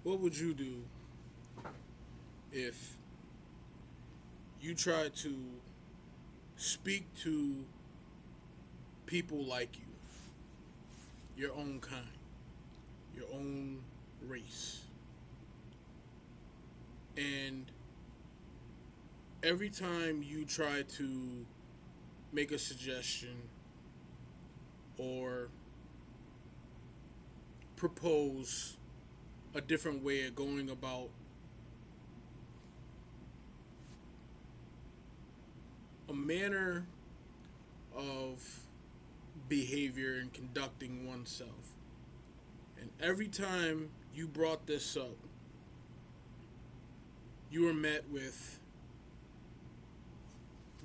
What would you do if you tried to speak to people like you, your own kind, your own race, and every time you try to make a suggestion or propose a different way of going about a manner of behavior and conducting oneself. And every time you brought this up, you were met with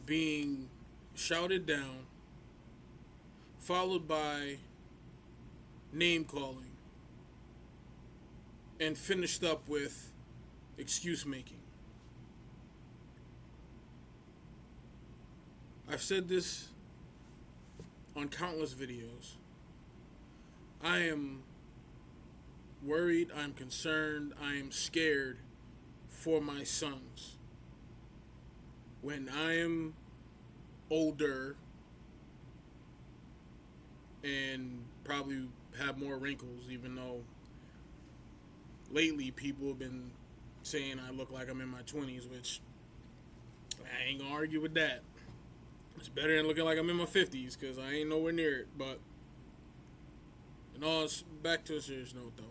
being shouted down, followed by name calling, and finished up with excuse making. I've said this on countless videos. I am worried, I'm concerned, I am scared for my sons. When I am older and probably have more wrinkles, even though lately people have been saying I look like I'm in my 20s, which I ain't gonna argue with that. It's better than looking like I'm in my 50s because I ain't nowhere near it. But back to a serious note though.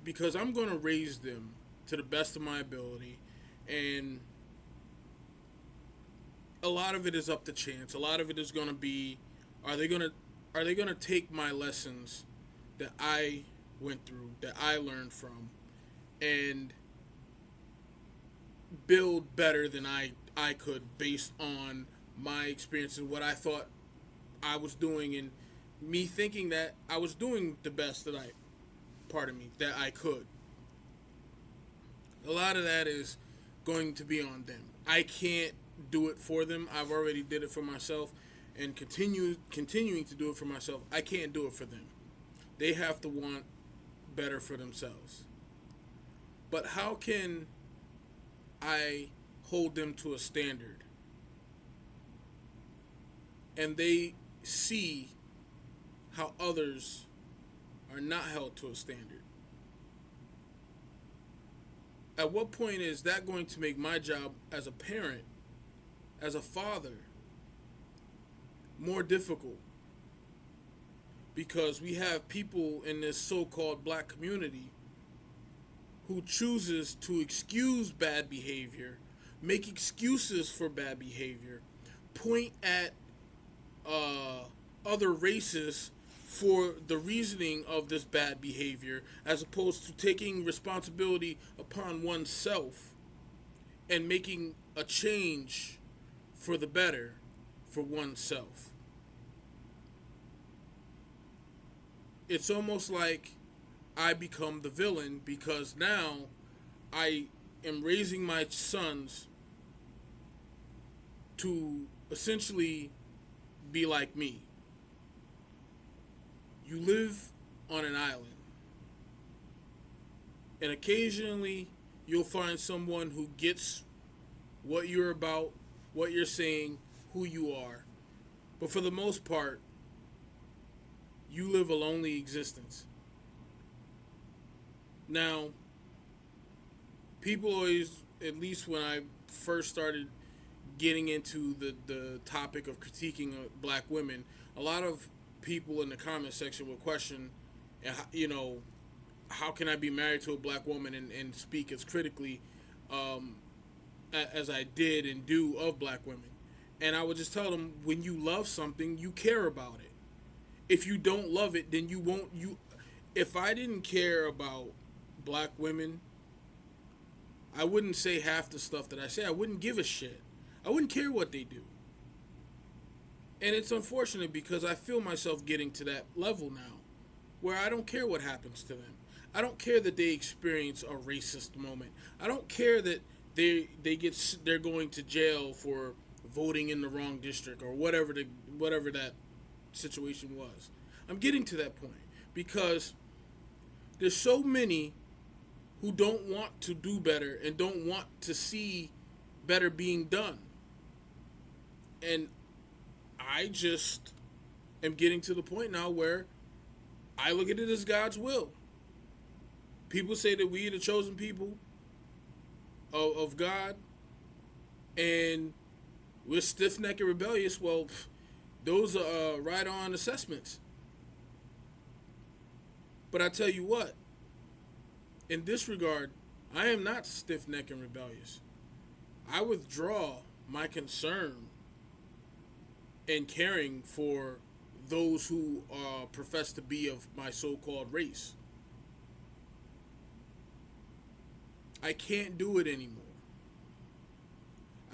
Because I'm gonna raise them to the best of my ability, and a lot of it is up to chance. A lot of it is gonna be, are they gonna take my lessons that I went through, that I learned from, and build better than I could based on my experience and what I thought I was doing, and me thinking that I was doing the best that I could. A lot of that is going to be on them. I can't do it for them. I've already did it for myself and continuing to do it for myself. I can't do it for them. They have to want better for themselves. But how can I hold them to a standard and they see how others are not held to a standard? At what point is that going to make my job as a parent, as a father, more difficult? Because we have people in this so-called black community who chooses to excuse bad behavior, make excuses for bad behavior, point at other races for the reasoning of this bad behavior, as opposed to taking responsibility upon oneself and making a change for the better for oneself. It's almost like I become the villain because now I am raising my sons to essentially be like me. You live on an island, and occasionally you'll find someone who gets what you're about, what you're saying, who you are. But for the most part, you live a lonely existence. Now, people always, at least when I first started getting into the topic of critiquing black women, a lot of people in the comment section would question, how can I be married to a black woman and speak as critically as I did and do of black women? And I would just tell them, when you love something, you care about it. If you don't love it, then you won't. If I didn't care about black women, I wouldn't say half the stuff that I say. I wouldn't give a shit. I wouldn't care what they do. And it's unfortunate because I feel myself getting to that level now where I don't care what happens to them. I don't care that they experience a racist moment. I don't care that they're going to jail for voting in the wrong district or whatever that situation was. I'm getting to that point because There's so many who don't want to do better and don't want to see better being done. And I just am getting to the point now where I look at it as God's will. People say that we are the chosen people of God, and we're stiff-necked and rebellious. Well, those are right-on assessments. But I tell you what, in this regard, I am not stiff-necked and rebellious. I withdraw my concern and caring for those who profess to be of my so-called race. I can't do it anymore.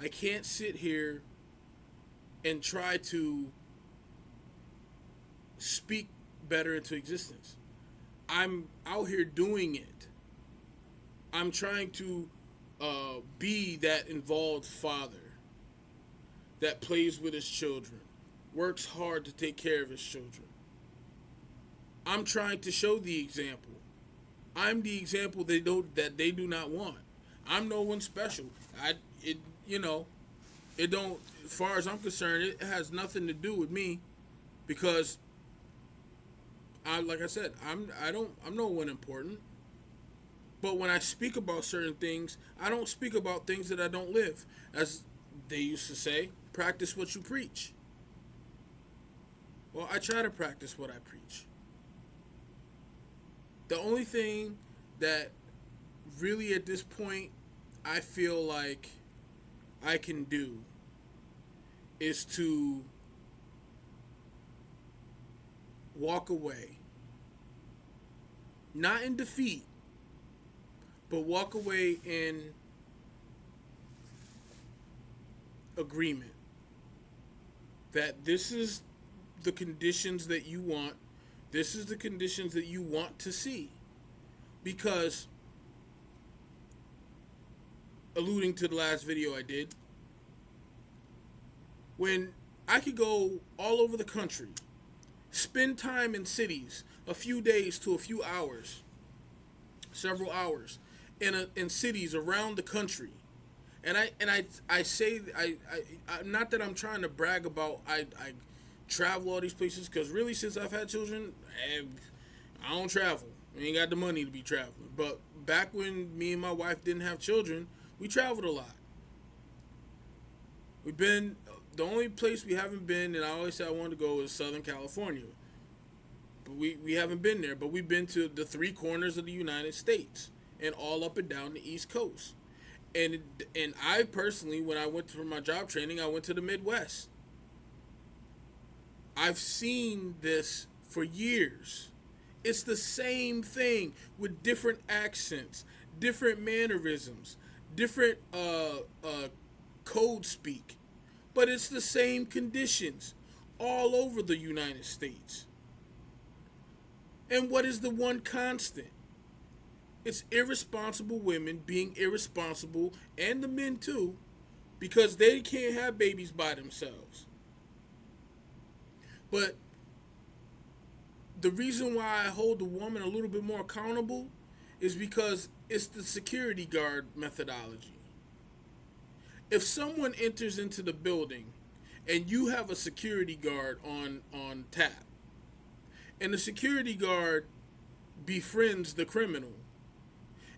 I can't sit here and try to speak better into existence. I'm out here doing it. I'm trying to be that involved father that plays with his children, works hard to take care of his children. I'm trying to show the example. I'm the example that they do not want. I'm no one special. It don't. As far as I'm concerned, it has nothing to do with me, because like I said, I'm no one important. But when I speak about certain things, I don't speak about things that I don't live. As they used to say, practice what you preach. Well, I try to practice what I preach. The only thing that really at this point I feel like I can do is to walk away. Not in defeat, but walk away in agreement that this is the conditions that you want. This is the conditions that you want to see. Because, alluding to the last video I did, when I could go all over the country, spend time in cities, a few days to a few hours, several hours, in cities around the country, and I say not that I'm trying to brag about I travel all these places, because really since I've had children, I don't travel. I ain't got the money to be traveling. But back when me and my wife didn't have children, we traveled a lot. We've been, the only place we haven't been, and I always say I want to go, is Southern California. But we haven't been there. But we've been to the three corners of the United States and all up and down the East Coast. And I personally, when I went for my job training, I went to the Midwest. I've seen this for years. It's the same thing with different accents, different mannerisms, different code speak. But it's the same conditions all over the United States. And what is the one constant? It's irresponsible women being irresponsible, and the men too, because they can't have babies by themselves. But the reason why I hold the woman a little bit more accountable is because it's the security guard methodology. If someone enters into the building and you have a security guard on tap, and the security guard befriends the criminal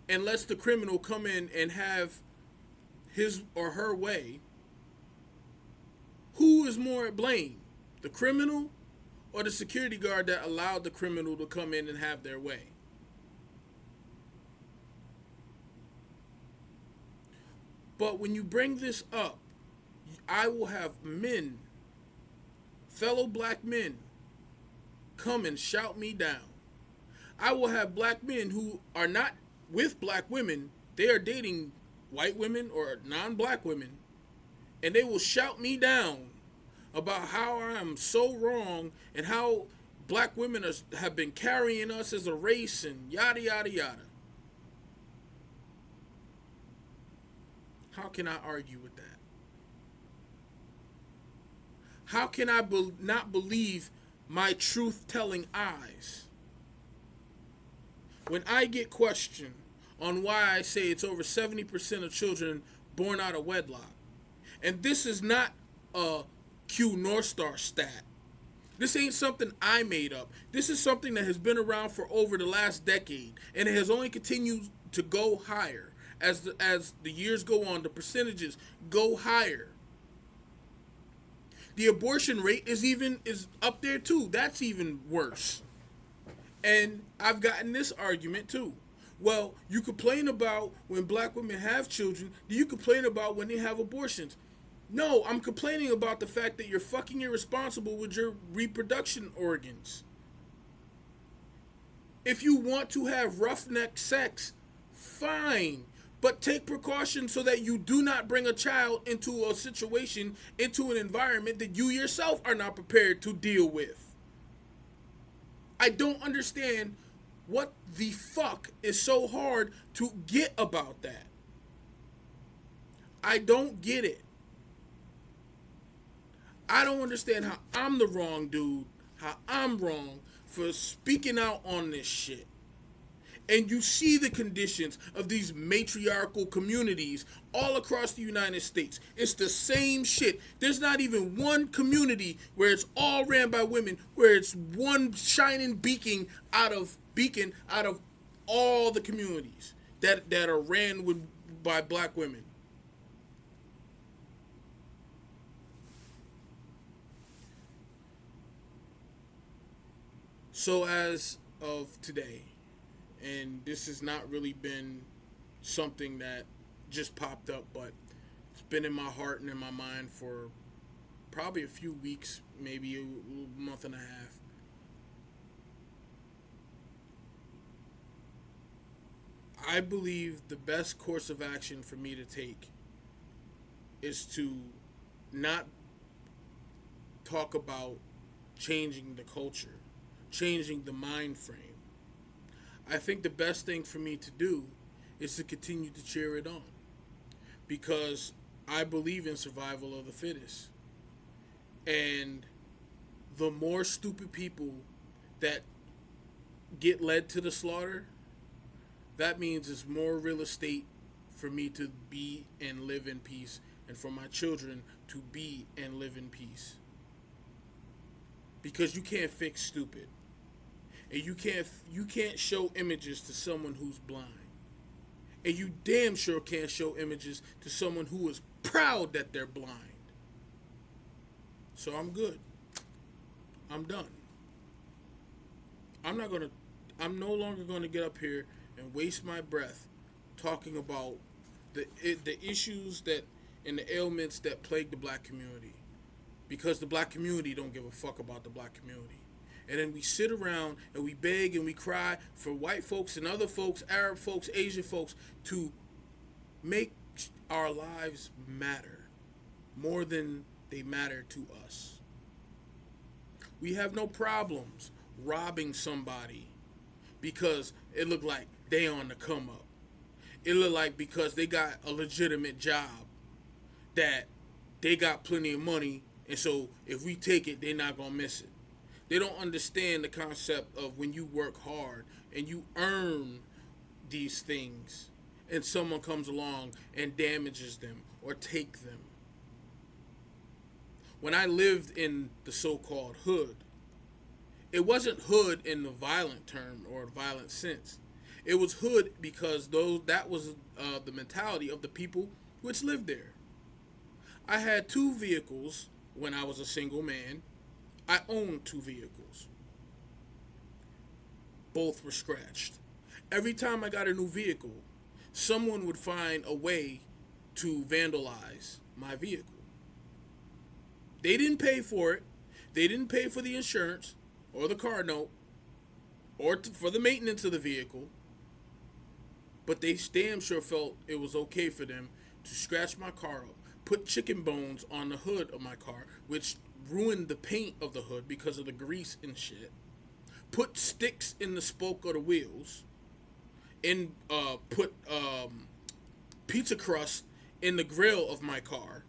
and lets the criminal come in and have his or her way, who is more at blame? The criminal or the security guard that allowed the criminal to come in and have their way? But when you bring this up, I will have men, fellow black men, come and shout me down. I will have black men who are not with black women, they are dating white women or non-black women, and they will shout me down about how I am so wrong and how black women have been carrying us as a race and yada, yada, yada. How can I argue with that? How can I not believe my truth-telling eyes? When I get questioned on why I say it's over 70% of children born out of wedlock, and this is not a Q Northstar stat. This ain't something I made up. This is something that has been around for over the last decade, and it has only continued to go higher as the years go on. The percentages go higher. The abortion rate is up there too. That's even worse. And I've gotten this argument too. Well, you complain about when black women have children. Do you complain about when they have abortions? No, I'm complaining about the fact that you're fucking irresponsible with your reproduction organs. If you want to have roughneck sex, fine. But take precautions so that you do not bring a child into a situation, into an environment that you yourself are not prepared to deal with. I don't understand what the fuck is so hard to get about that. I don't get it. I don't understand how I'm the wrong dude, how I'm wrong for speaking out on this shit. And you see the conditions of these matriarchal communities all across the United States. It's the same shit. There's not even one community where it's all ran by women, where it's one shining beacon out of all the communities that are ran by black women. So as of today, and this has not really been something that just popped up, but it's been in my heart and in my mind for probably a few weeks, maybe a month and a half. I believe the best course of action for me to take is to not talk about changing the culture, changing the mind frame. I think the best thing for me to do is to continue to cheer it on, because I believe in survival of the fittest. And the more stupid people that get led to the slaughter, that means it's more real estate for me to be and live in peace, and for my children to be and live in peace. Because you can't fix stupid. And you can't show images to someone who's blind. And you damn sure can't show images to someone who is proud that they're blind. So I'm good. I'm done. I'm no longer gonna get up here and waste my breath talking about the issues that and the ailments that plague the black community. Because the black community don't give a fuck about the black community. And then we sit around and we beg and we cry for white folks and other folks, Arab folks, Asian folks, to make our lives matter more than they matter to us. We have no problems robbing somebody because it looked like they on the come up. It looked like because they got a legitimate job that they got plenty of money, and so if we take it, they're not gonna miss it. They don't understand the concept of when you work hard and you earn these things and someone comes along and damages them or take them. When I lived in the so-called hood, it wasn't hood in the violent term or violent sense. It was hood because that was the mentality of the people which lived there. I had 2 vehicles when I was a single man. I owned 2 vehicles. Both were scratched. Every time I got a new vehicle, someone would find a way to vandalize my vehicle. They didn't pay for it. They didn't pay for the insurance or the car note or for the maintenance of the vehicle. But they damn sure felt it was okay for them to scratch my car up, put chicken bones on the hood of my car, which ruined the paint of the hood because of the grease and shit, put sticks in the spoke of the wheels, and put pizza crust in the grill of my car.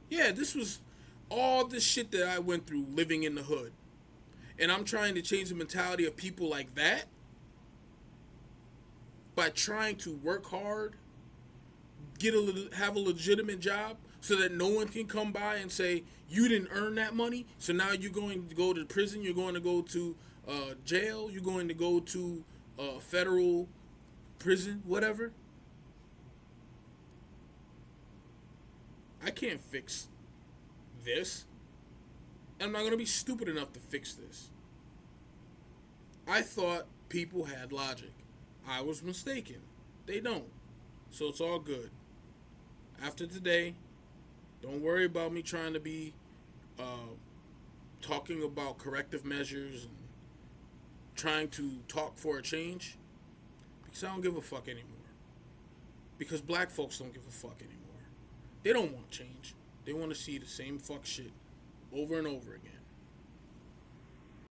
Yeah, this was all this shit that I went through living in the hood. And I'm trying to change the mentality of people like that? by trying to work hard, have a legitimate job, so that no one can come by and say you didn't earn that money. So now you're going to go to prison. You're going to go to jail. You're going to go to federal prison, whatever. I can't fix this. I'm not going to be stupid enough to fix this. I thought people had logic. I was mistaken. They don't. So it's all good. After today, don't worry about me trying to be talking about corrective measures and trying to talk for a change, because I don't give a fuck anymore. Because black folks don't give a fuck anymore. They don't want change. They want to see the same fuck shit over and over again.